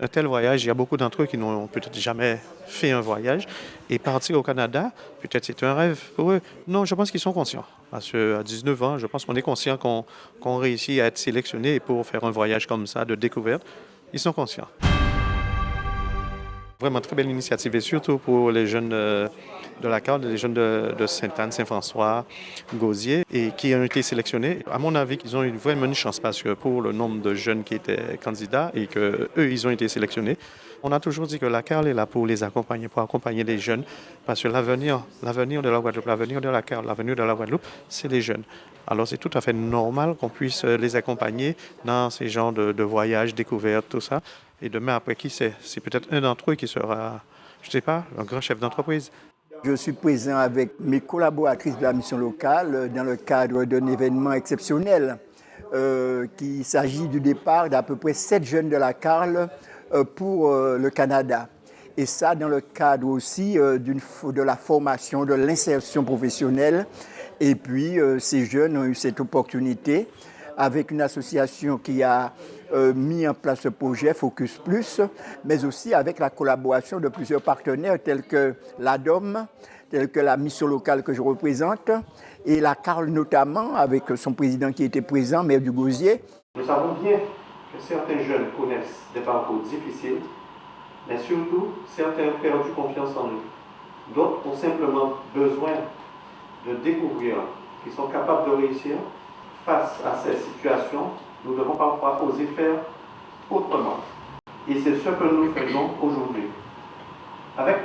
Un tel voyage, il y a beaucoup d'entre eux qui n'ont peut-être jamais fait un voyage. Et partir au Canada, peut-être c'est un rêve pour eux. Non, je pense qu'ils sont conscients. Parce qu'à 19 ans, je pense qu'on est conscient qu'on réussit à être sélectionné pour faire un voyage comme ça, de découverte. Ils sont conscients. Vraiment très belle initiative et surtout pour les jeunes de la CARL, les jeunes de Sainte-Anne, Saint-François, Gauzier et qui ont été sélectionnés. À mon avis, ils ont eu vraiment une chance parce que pour le nombre de jeunes qui étaient candidats et qu'eux, ils ont été sélectionnés, on a toujours dit que la CARL est là pour les accompagner, pour accompagner les jeunes parce que l'avenir de la Guadeloupe, l'avenir de la CARL, l'avenir de la Guadeloupe, c'est les jeunes. Alors c'est tout à fait normal qu'on puisse les accompagner dans ces genres de voyages, découvertes, tout ça. Et demain, après, qui sait? C'est peut-être un d'entre eux qui sera, je ne sais pas, un grand chef d'entreprise. Je suis présent avec mes collaboratrices de la mission locale dans le cadre d'un événement exceptionnel. Il s'agit du départ d'à peu près 7 jeunes de la CARL pour le Canada. Et ça dans le cadre aussi de la formation, de l'insertion professionnelle. Et puis ces jeunes ont eu cette opportunité avec une association qui a mis en place ce projet Focus Plus, mais aussi avec la collaboration de plusieurs partenaires tels que l'ADOM, tels que la mission locale que je représente, et la CARL notamment, avec son président qui était présent, maire du Gauzier. Nous savons bien que certains jeunes connaissent des parcours difficiles, mais surtout, certains ont perdu confiance en eux. D'autres ont simplement besoin de découvrir qu'ils sont capables de réussir. Face à ces situations, nous devons parfois oser faire autrement. Et c'est ce que nous faisons aujourd'hui. Avec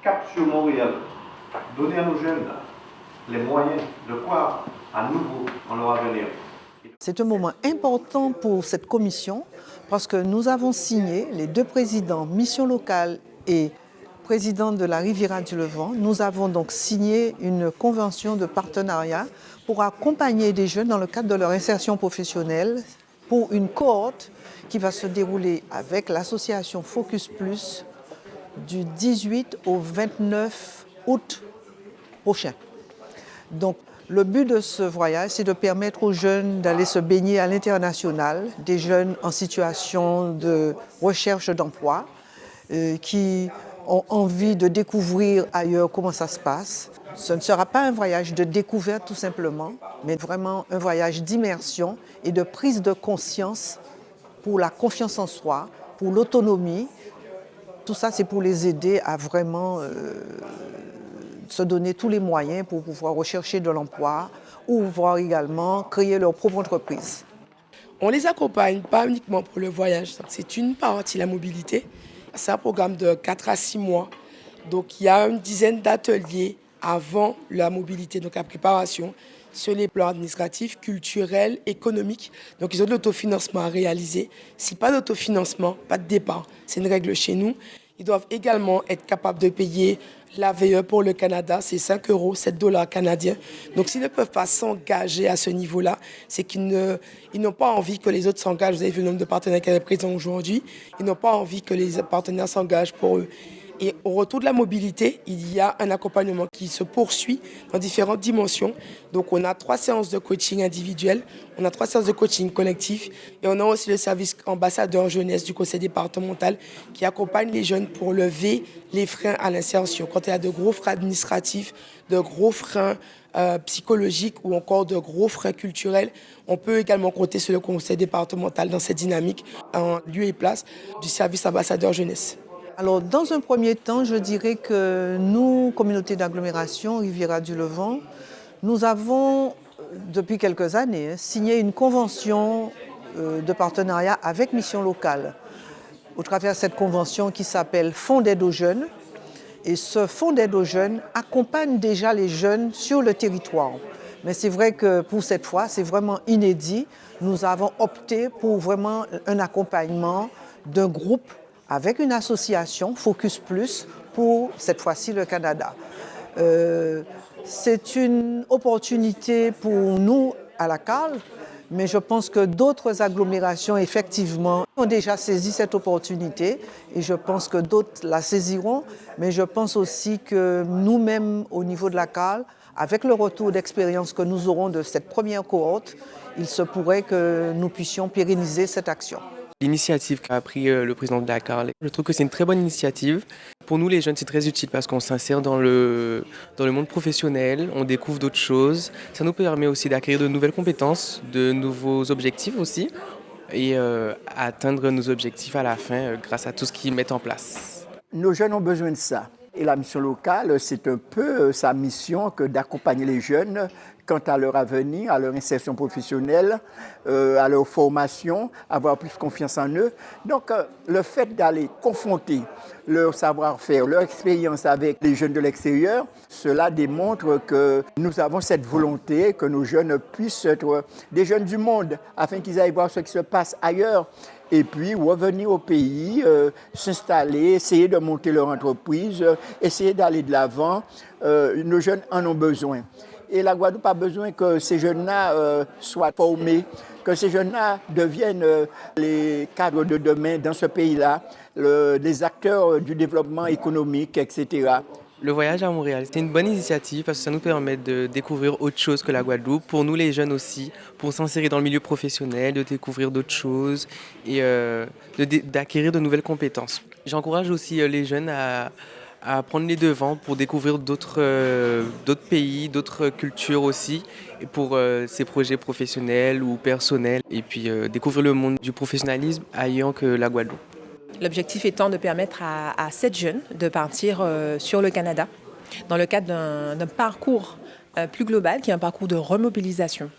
Cap sur Montréal, donner à nos jeunes les moyens de croire à nouveau en leur avenir. C'est un moment important pour cette commission parce que nous avons signé, les deux présidents, mission locale et président de la Riviera du Levant, nous avons donc signé une convention de partenariat pour accompagner des jeunes dans le cadre de leur insertion professionnelle pour une cohorte qui va se dérouler avec l'association Focus Plus du 18 au 29 août prochain. Donc, le but de ce voyage, c'est de permettre aux jeunes d'aller se baigner à l'international, des jeunes en situation de recherche d'emploi qui ont envie de découvrir ailleurs comment ça se passe. Ce ne sera pas un voyage de découverte tout simplement, mais vraiment un voyage d'immersion et de prise de conscience pour la confiance en soi, pour l'autonomie. Tout ça, c'est pour les aider à vraiment se donner tous les moyens pour pouvoir rechercher de l'emploi ou voir également créer leur propre entreprise. On les accompagne pas uniquement pour le voyage, c'est une partie, la mobilité. C'est un programme de 4 à 6 mois. Donc il y a une dizaine d'ateliers avant la mobilité, donc la préparation, sur les plans administratifs, culturels, économiques. Donc ils ont de l'autofinancement à réaliser. Si pas d'autofinancement, pas de départ, c'est une règle chez nous. Ils doivent également être capables de payer l'AVE pour le Canada, c'est 5 €, 7 $ canadiens. Donc s'ils ne peuvent pas s'engager à ce niveau-là, c'est qu'ils n'ont pas envie que les autres s'engagent. Vous avez vu le nombre de partenaires qui sont présents aujourd'hui. Ils n'ont pas envie que les partenaires s'engagent pour eux. Et au retour de la mobilité, il y a un accompagnement qui se poursuit dans différentes dimensions. Donc on a 3 séances de coaching individuel, on a 3 séances de coaching collectif et on a aussi le service ambassadeur jeunesse du conseil départemental qui accompagne les jeunes pour lever les freins à l'insertion. Quand il y a de gros freins administratifs, de gros freins psychologiques ou encore de gros freins culturels, on peut également compter sur le conseil départemental dans cette dynamique en lieu et place du service ambassadeur jeunesse. Alors, dans un premier temps, je dirais que nous, communauté d'agglomération Riviera du Levant, nous avons, depuis quelques années, signé une convention de partenariat avec Mission Locale, au travers de cette convention qui s'appelle Fonds d'aide aux jeunes. Et ce Fonds d'aide aux jeunes accompagne déjà les jeunes sur le territoire. Mais c'est vrai que pour cette fois, c'est vraiment inédit. Nous avons opté pour vraiment un accompagnement d'un groupe avec une association, Focus Plus, pour cette fois-ci le Canada. C'est une opportunité pour nous à la CARL, mais je pense que d'autres agglomérations, effectivement, ont déjà saisi cette opportunité et je pense que d'autres la saisiront, mais je pense aussi que nous-mêmes, au niveau de la CARL, avec le retour d'expérience que nous aurons de cette première cohorte, il se pourrait que nous puissions pérenniser cette action. L'initiative qu'a pris le président de la CARL, je trouve que c'est une très bonne initiative. Pour nous les jeunes, c'est très utile parce qu'on s'insère dans le monde professionnel, on découvre d'autres choses. Ça nous permet aussi d'acquérir de nouvelles compétences, de nouveaux objectifs aussi et atteindre nos objectifs à la fin grâce à tout ce qu'ils mettent en place. Nos jeunes ont besoin de ça. Et la mission locale, c'est un peu sa mission que d'accompagner les jeunes quant à leur avenir, à leur insertion professionnelle, à leur formation, avoir plus confiance en eux. Donc, le fait d'aller confronter leur savoir-faire, leur expérience avec les jeunes de l'extérieur, cela démontre que nous avons cette volonté que nos jeunes puissent être des jeunes du monde, afin qu'ils aillent voir ce qui se passe ailleurs. Et puis revenir au pays, s'installer, essayer de monter leur entreprise, essayer d'aller de l'avant. Nos jeunes en ont besoin. Et la Guadeloupe a besoin que ces jeunes-là soient formés, que ces jeunes-là deviennent les cadres de demain dans ce pays-là, les acteurs du développement économique, etc. Le voyage à Montréal, c'est une bonne initiative parce que ça nous permet de découvrir autre chose que la Guadeloupe. Pour nous les jeunes aussi, pour s'insérer dans le milieu professionnel, de découvrir d'autres choses et d'acquérir de nouvelles compétences. J'encourage aussi les jeunes à prendre les devants pour découvrir d'autres pays, d'autres cultures aussi, et pour ces projets professionnels ou personnels, et puis découvrir le monde du professionnalisme ailleurs que la Guadeloupe. L'objectif étant de permettre à 7 jeunes de partir sur le Canada dans le cadre d'un parcours plus global qui est un parcours de remobilisation.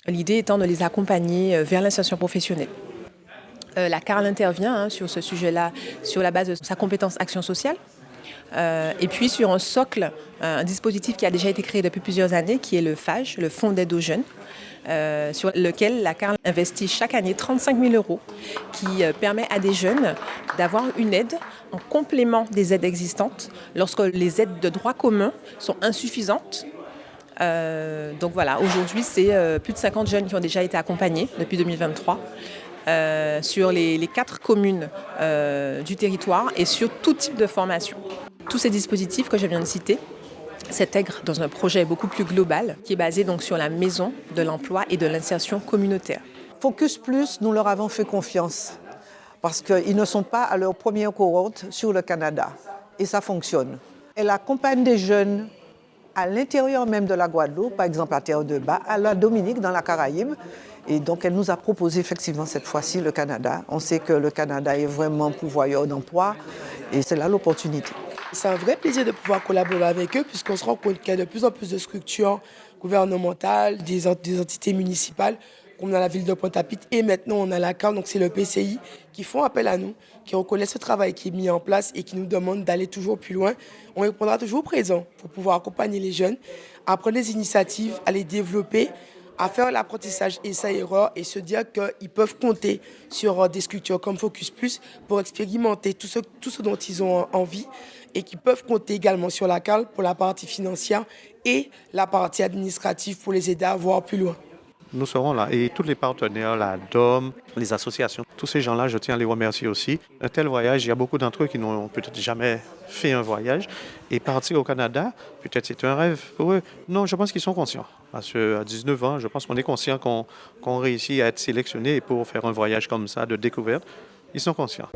L'idée étant de les accompagner vers l'insertion professionnelle. La CARL intervient sur ce sujet-là sur la base de sa compétence action sociale et puis sur un socle, un dispositif qui a déjà été créé depuis plusieurs années qui est le FAGE, le Fonds d'aide aux jeunes. Sur lequel la CARL investit chaque année 35 000 € qui permet à des jeunes d'avoir une aide en complément des aides existantes lorsque les aides de droit commun sont insuffisantes. Donc voilà, aujourd'hui c'est plus de 50 jeunes qui ont déjà été accompagnés depuis 2023 sur les 4 communes du territoire et sur tout type de formation. Tous ces dispositifs que je viens de citer s'intègre dans un projet beaucoup plus global qui est basé donc sur la maison de l'emploi et de l'insertion communautaire. Focus Plus, nous leur avons fait confiance parce qu'ils ne sont pas à leur première cohorte sur le Canada et ça fonctionne. Elle accompagne des jeunes à l'intérieur même de la Guadeloupe, par exemple à Terre-de-Bas, à la Dominique dans la Caraïbe. Et donc elle nous a proposé effectivement cette fois-ci le Canada. On sait que le Canada est vraiment pourvoyeur d'emplois et c'est là l'opportunité. C'est un vrai plaisir de pouvoir collaborer avec eux puisqu'on se rend compte qu'il y a de plus en plus de structures gouvernementales, des entités municipales, comme dans la ville de Pointe-à-Pitre et maintenant on a la CARL, donc c'est le PCI, qui font appel à nous, qui reconnaissent ce travail qui est mis en place et qui nous demandent d'aller toujours plus loin. On répondra toujours présent pour pouvoir accompagner les jeunes, à prendre des initiatives, à les développer, à faire l'apprentissage essai-erreur et se dire qu'ils peuvent compter sur des structures comme Focus Plus pour expérimenter tout ce dont ils ont envie et qui peuvent compter également sur la CARL pour la partie financière et la partie administrative pour les aider à voir plus loin. Nous serons là et tous les partenaires, la DOM, les associations, tous ces gens-là, je tiens à les remercier aussi. Un tel voyage, il y a beaucoup d'entre eux qui n'ont peut-être jamais fait un voyage et partir au Canada, peut-être c'est un rêve pour eux. Non, je pense qu'ils sont conscients. Parce qu'à 19 ans, je pense qu'on est conscient qu'on réussit à être sélectionné pour faire un voyage comme ça de découverte. Ils sont conscients.